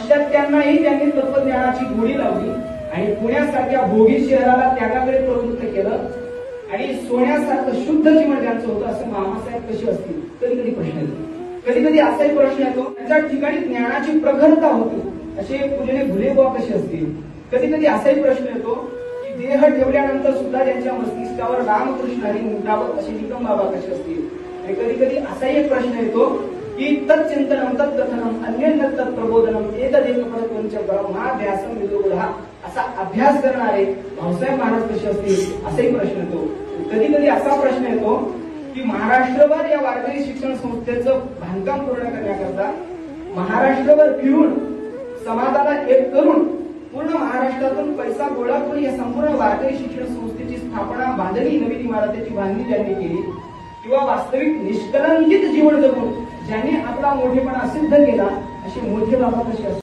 पाश्चात्यांनाही त्यांनी तत्वज्ञानाची गोडी लावली आणि पुण्यासारख्या भोगी शहराला त्यागाकडे प्रवृत्त केलं आणि सोन्यासारखं शुद्ध जीवन ज्यांचं होतं असं मामासाहेब कसे असतील कधी कधी प्रश्न येतो. कधी कधी असाही प्रश्न येतो त्यांच्या ठिकाणी ज्ञानाची प्रखरता होती असे पूजने भुलेबुवा कसे असतील. कधी कधी असाही प्रश्न येतो की देह ठेवल्यानंतर सुद्धा त्यांच्या मस्तिष्कावर रामकृष्ण हरी उमटावत असे निकम बाबा कसे असतील. आणि कधी कधी असाही एक प्रश्न येतो की तत्चिंतनम तत्कथनम अन्यन्न तत्प्रबोधनम एकदेव परत्वंच ब्रह्माभ्यासम विदुरः असा अभ्यास करणारे भाऊसाहेब महाराज कसे असतील असाही प्रश्न येतो. कधी कधी असा प्रश्न येतो की महाराष्ट्रभर या वारकरी शिक्षण संस्थेचं बांधकाम पूर्ण करण्याकरता महाराष्ट्रभर फिरून समाजाला एक करून पूर्ण महाराष्ट्रातून पैसा गोळा करून या संपूर्ण वारकरी शिक्षण संस्थेची स्थापना बांधणी नवीन इमारतीची बांधणी ज्यांनी केली किंवा वास्तविक निष्कलंकित जीवन जगून ज्यांनी आपला मोठेपणा सिद्ध केला असे मोठे बाबा कसे असतात.